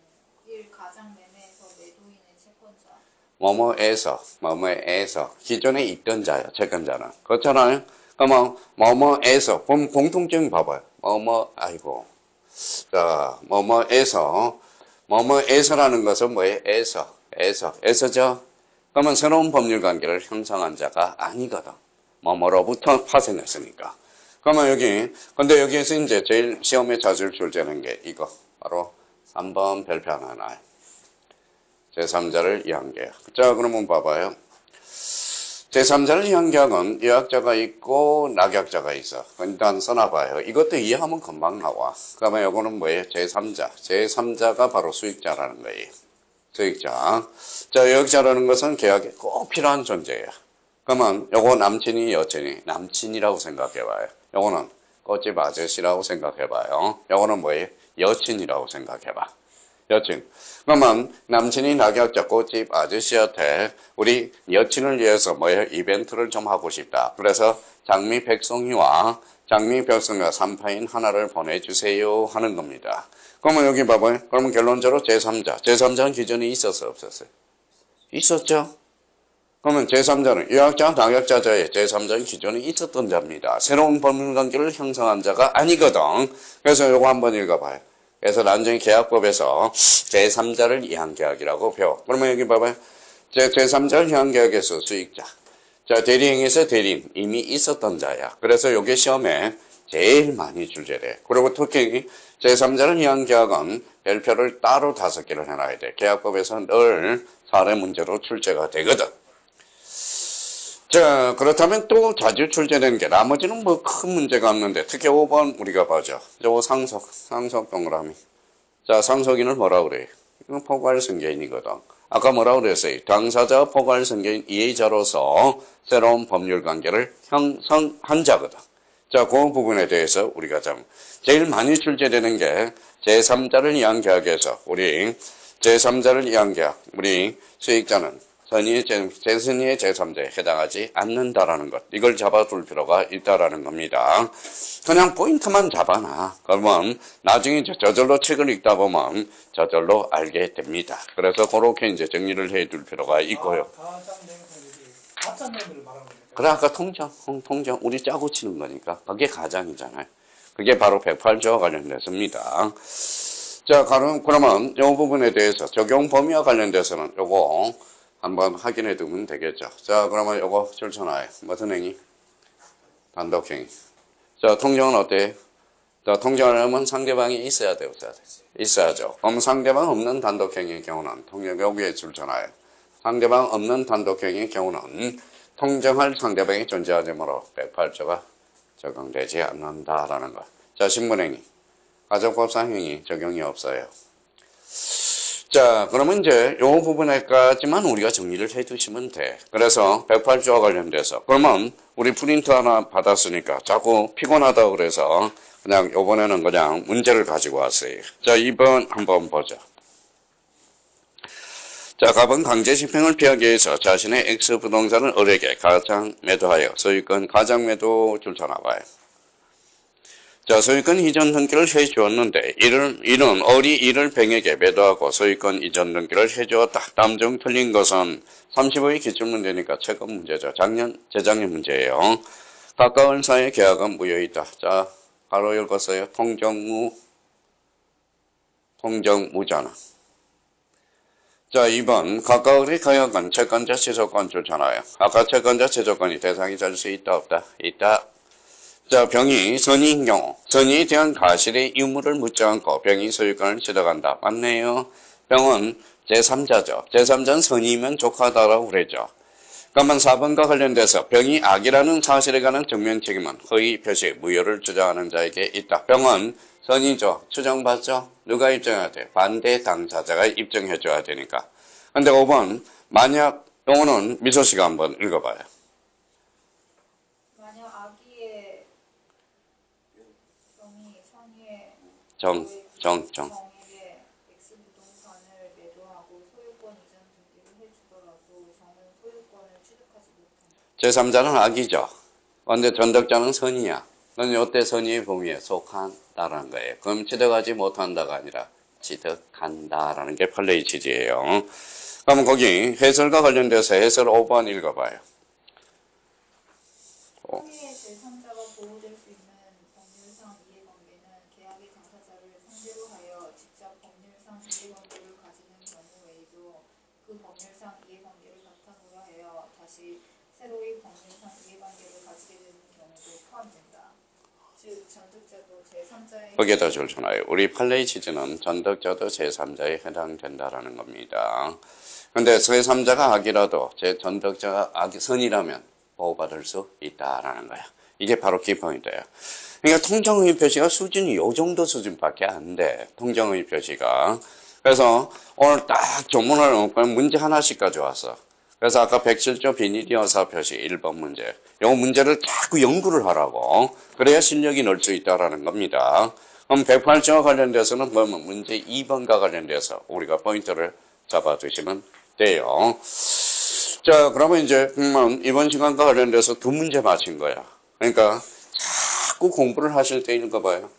C: 1. 가장 매매에서 매도인의 채권자
B: 뭐뭐에서 기존에 있던 자요. 채권자는 그렇잖아요. 그러면 뭐뭐에서 그럼 공통점이 봐봐요. 뭐뭐에서라는 것은 뭐예요? 에서죠. 그러면 새로운 법률 관계를 형성한 자가 아니거든. 뭐뭐로부터 파생했으니까. 그러면 근데 여기에서 이제 제일 시험에 자주 출제하는 게 이거. 바로 3번 별표 하나. 제3자를 이해한계약. 자, 그러면 봐봐요. 제3자를 이해한계약은 예약자가 있고 낙약자가 있어. 일단 써놔봐요. 이것도 이해하면 금방 나와. 그러면 이거는 뭐예요? 제3자가 바로 수익자라는 거예요. 수익자. 자, 여역자라는 것은 계약에 꼭 필요한 존재예요. 그러면 요거 남친이 여친이 남친이라고 생각해봐요. 요거는 꽃집 아저씨라고 생각해봐요. 요거는 뭐예요? 여친이라고 생각해봐. 여친. 그러면 남친이 낙약자 꽃집 아저씨한테 우리 여친을 위해서 뭐예요? 이벤트를 좀 하고 싶다. 그래서 장미 백송이와 3파인 하나를 보내주세요 하는 겁니다. 그러면 여기 봐봐요. 그러면 결론적으로 제3자는 기존에 있었어요? 없었어요? 있었죠? 그러면 제3자는 예약자, 낙약자의 제3자는 기존에 있었던 자입니다. 새로운 법률관계를 형성한 자가 아니거든. 그래서 이거 한번 읽어봐요. 그래서 난정이 계약법에서 제3자를 이항계약이라고 배워. 그러면 여기 봐봐요. 제3자를 이항계약에서 수익자. 자, 대리행위에서 대리인. 이미 있었던 자야. 그래서 이게 시험에 제일 많이 출제돼. 그리고 특히 제3자를 이항계약은 별표를 따로 5개를 해놔야 돼. 계약법에서 늘 사례 문제로 출제가 되거든. 자, 그렇다면 또 자주 출제되는 게 나머지는 뭐 큰 문제가 없는데 특히 5번 우리가 봐죠. 저 상속 동그라미. 자, 상속인을 뭐라고 그래요? 이건 포괄성계인이거든. 아까 뭐라고 그랬어요? 당사자 포괄성계인 이해자로서 새로운 법률관계를 형성한 자거든. 자, 그 부분에 대해서 우리가 제일 많이 출제되는 게 제3자를 이항계약에서 우리 제3자를 이항계약 우리 수익자는 제선의의 제3자에 해당하지 않는다라는 것. 이걸 잡아둘 필요가 있다라는 겁니다. 그냥 포인트만 잡아놔. 그러면 나중에 저절로 책을 읽다 보면 저절로 알게 됩니다. 그래서 그렇게 이제 정리를 해둘 필요가 있고요.
A: 가짜 매매를 말하는 거니까.
B: 그래, 아까 통장 우리 짜고 치는 거니까. 그게 가장이잖아요. 그게 바로 108조와 관련됐습니다. 자, 그러면 이 부분에 대해서 적용 범위와 관련돼서는 요거 한번 확인해 두면 되겠죠. 자, 그러면 요거 실천하에 무슨 행위? 단독행위. 자, 통정은 어때요? 자, 통정을 하면 상대방이 있어야 돼, 없어야 돼? 있어야죠. 그럼 상대방 없는 단독행위의 경우는 통정 여기에 실천하에 상대방 없는 단독행위의 경우는 통정할 상대방이 존재하지 뭐로 108조가 적용되지 않는다라는 거. 자, 신분행위. 가족법상 행위 적용이 없어요. 자, 그러면 이제 요 부분에까지만 우리가 정리를 해 두시면 돼. 그래서 108조와 관련돼서. 그러면 우리 프린트 하나 받았으니까 자꾸 피곤하다고 그래서 그냥 요번에는 그냥 문제를 가지고 왔어요. 자, 2번 한번 보자. 자, 갑은 강제 집행을 피하기 위해서 자신의 X 부동산을 을에게 가장 매도하여 소유권 가장 매도 줄쳐나가요. 자, 소유권 이전 등기를 해주었는데 이는 을이 이를 뱅에게 매도하고 소유권 이전 등기를 해주었다. 다음 중 틀린 것은 35의 기출문제니까 최근 문제죠. 재작년 문제예요. 가까운 사이의 계약은 무효이다. 자, 바로 읽었어요. 통정무 통정무전은. 자, 2번 가까우리 가역은 채권자 취소권 좋잖아요. 아까 채권자 취소권이 대상이 될 수 있다 없다? 있다. 자, 병이 선의인 경우 선의에 대한 가실의 의무를 묻지 않고 병이 소유권을 취득한다. 맞네요. 병은 제3자죠. 제3자는 선의면 족하다라고 그랬죠. 그러면 4번과 관련돼서 병이 악이라는 사실에 관한 증명 책임은 허위 표시 무효를 주장하는 자에게 있다. 병은 선의죠. 추정받죠. 누가 입증해야 돼? 반대 당사자가 입증해줘야 되니까. 근데 5번 만약 용어는 미소 씨가 한번 읽어봐요.
C: 만약 아기의 병이 선의의 정에게 X 부동산을 매도하고 소유권 이전 등기를 해주더라도 정은 소유권을 취득하지 못한다.
B: 제3자는 악이죠. 근데 전덕자는 선의야. 그건 이때 선의의 범위에 속한다라는 거예요. 그럼 취득하지 못한다가 아니라 취득한다라는 게 판례의 취지예요. 그러면 거기 해설과 관련돼서 해설 5번 읽어봐요.
C: 선의의 제3자가 보호될 수 있는 법률상 이해관계는 계약의 당사자를 상대로 하여 직접 법률상 이해관계를 가지는 경우 외에도 그 법률상 이해관계를 바탕으로 하여 다시 새로이 법률상 이해관계를 가지게 되는 경우도 포함된다. 즉 전득자도 제3자의
B: 거기에다 줄잖아요. 우리 판례의 취지는 전덕자도 제3자에 해당된다라는 겁니다. 근데 제3자가 악이라도 제 전덕자가 악이 선이라면 보호받을 수 있다라는 거야. 이게 바로 키포인트예요. 그러니까 통정의 표시가 수준이 요 정도 수준밖에 안 돼. 통정의 표시가. 그래서 오늘 딱 조문을 놓고 문제 하나씩 가져왔어. 그래서 아까 107조 비니디 여사 표시 1번 문제. 요 문제를 자꾸 연구를 하라고. 그래야 실력이 늘 수 있다라는 겁니다. 그럼 108조와 관련돼서는 그러면 문제 2번과 관련돼서 우리가 포인트를 잡아주시면 돼요. 자, 그러면 이제 이번 시간과 관련돼서 두 문제 맞힌 거야. 그러니까 자꾸 공부를 하실 때 읽어봐요.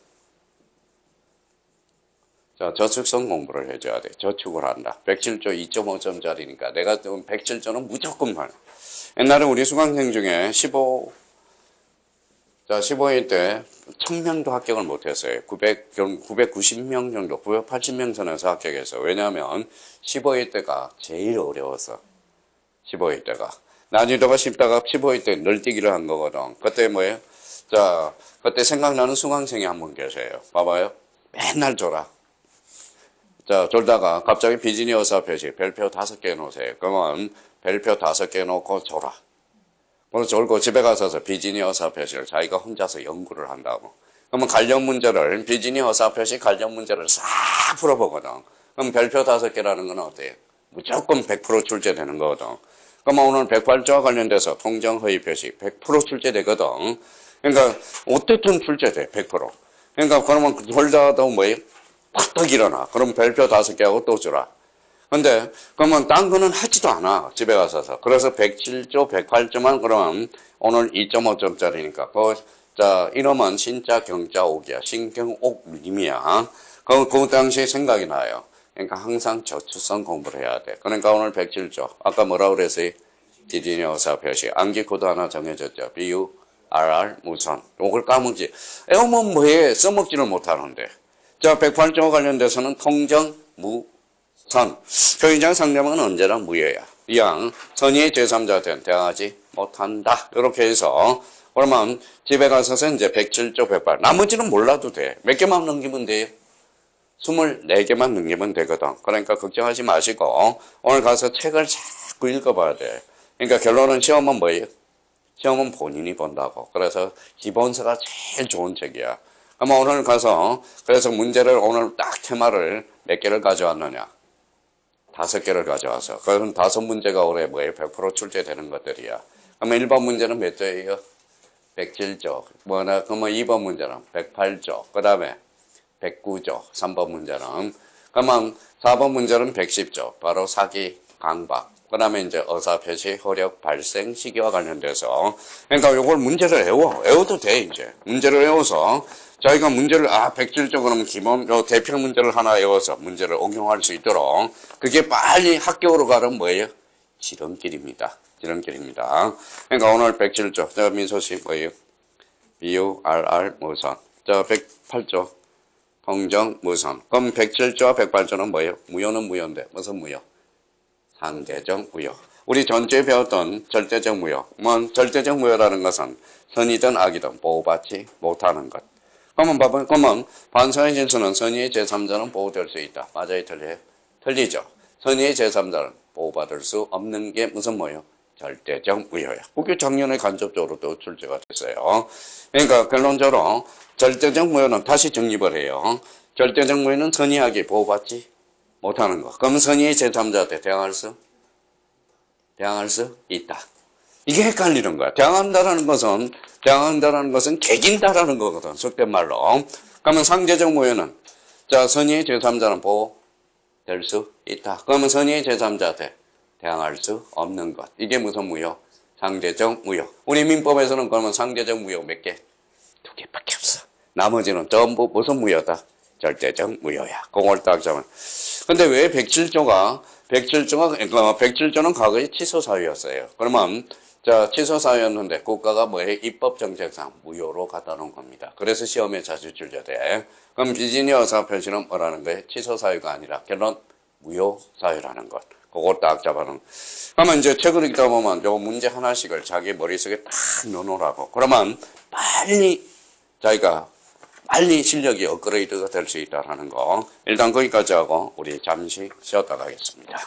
B: 자, 저축성 공부를 해줘야 돼. 저축을 한다. 107조 2.5점짜리니까 내가 107조는 무조건 말. 옛날에 우리 수강생 중에 15회 때 1000명도 합격을 못했어요. 990명 정도, 980명 선에서 합격했어요. 왜냐하면 15회 때가 제일 어려웠어. 15회 때가. 난이도가 쉽다가 15회 때 널뛰기를 한 거거든. 그때 뭐예요? 자, 그때 생각나는 수강생이 한 분 계세요. 봐봐요. 맨날 졸아. 자, 졸다가 갑자기 비즈니어사 표시 별표 5개 놓으세요. 그러면 별표 5개 놓고 졸아. 그래서 졸고 집에 가서 비즈니어사 표시를 자기가 혼자서 연구를 한다고. 그러면 관련 문제를 비즈니어사 표시 관련 문제를 싹 풀어보거든. 그럼 별표 5개라는 건 어때요? 무조건 100% 출제되는 거거든. 그러면 오늘 108조와 관련돼서 통정허위 표시 100% 출제되거든. 그러니까 어떻든 출제돼 100%. 그러니까 그러면 졸다도 뭐예요? 팍 일어나. 그럼 별표 5개하고 또 주라. 근데 그러면 딴 거는 하지도 않아. 집에 가서서. 그래서 107조, 108조만 그러면 오늘 2.5점짜리니까. 자, 이름은 신자, 경자, 옥이야. 신경옥님이야. 그 당시에 생각이 나요. 그러니까 항상 저축성 공부를 해야 돼. 그러니까 오늘 107조. 아까 뭐라고 그랬어요? 디디니어사 표시. 암기 코드 하나 정해졌죠. 비유, RR, 무선. 요걸 까먹지. 에어면 뭐해? 써먹지를 못하는데. 자, 108조와 관련돼서는 통정, 무선. 표현장 상대방은 언제나 무효야. 이양 선의의 제3자한테는 대항하지 못한다. 이렇게 해서 그러면 집에 가서서 이제 107조 108. 나머지는 몰라도 돼. 몇 개만 넘기면 돼요? 24개만 넘기면 되거든. 그러니까 걱정하지 마시고 오늘 가서 책을 자꾸 읽어봐야 돼. 그러니까 결론은 시험은 뭐예요? 시험은 본인이 본다고. 그래서 기본서가 제일 좋은 책이야. 그럼 오늘 가서 그래서 문제를 오늘 딱 테마를 몇 개를 가져왔느냐? 5개를 가져와서. 그럼 5문제가 올해 뭐예요? 100% 출제되는 것들이야. 그러면 1번 문제는 몇 조예요? 107조. 그러면 2번 문제는 108조. 그 다음에 109조. 3번 문제는. 그러면 4번 문제는 110조. 바로 사기, 강박. 그 다음에 이제 의사표시, 효력, 발생, 시기와 관련돼서. 그러니까 요걸 문제를 외워도 돼, 이제. 문제를 외워서. 자기가 문제를, 107조 그러면 기본, 대표 문제를 하나 외워서 문제를 응용할 수 있도록. 그게 빨리 학교로 가는 뭐예요? 지름길입니다. 지름길입니다. 그러니까 오늘 107조. 자, 민소 씨 뭐예요? 비유, RR, 무선. 자, 108조. 통정, 무선. 그럼 107조와 108조는 뭐예요? 무효는 무효인데 무슨 무효? 상대적 무효. 우리 전주에 배웠던 절대적 무효. 절대적 무효라는 것은 선이든 악이든 보호받지 못하는 것. 그러면 반사의 진수는 선의의 제3자는 보호될 수 있다. 맞아요, 틀려요? 틀리죠. 선의의 제3자는 보호받을 수 없는 게 무슨 뭐예요? 절대적 무효야. 그게 작년에 간접적으로 또 출제가 됐어요. 그러니까 결론적으로 절대적 무효는 다시 정립을 해요. 절대적 무효는 선의하게 보호받지 못하는 것. 그럼 선의의 제3자한테 대항할 수 있다. 이게 헷갈리는 거야. 대항한다라는 것은 개긴다라는 거거든. 속된 말로. 그러면 상대적 무효는 선의의 제3자는 보호될 수 있다. 그러면 선의의 제3자한테 대항할 수 없는 것. 이게 무슨 무효? 상대적 무효. 우리 민법에서는 그러면 상대적 무효 몇 개? 2개밖에 없어. 나머지는 전부 무슨 무효다? 절대적 무효야. 그걸 딱 잡으면. 근데 왜 107조는 과거에 취소 사유였어요. 그러면 취소 사유였는데 국가가 뭐에 입법 정책상 무효로 갖다 놓은 겁니다. 그래서 시험에 자주 출제돼. 그럼 비진의 의사 표시는 뭐라는 거예요? 취소 사유가 아니라 결론 무효 사유라는 것. 그걸 딱 잡아놓은. 그러면 이제 책을 읽다 보면 요 문제 하나씩을 자기 머릿속에 딱 넣어놓으라고. 그러면 자기가 빨리 실력이 업그레이드가 될 수 있다는 거. 일단 거기까지 하고 우리 잠시 쉬었다 가겠습니다.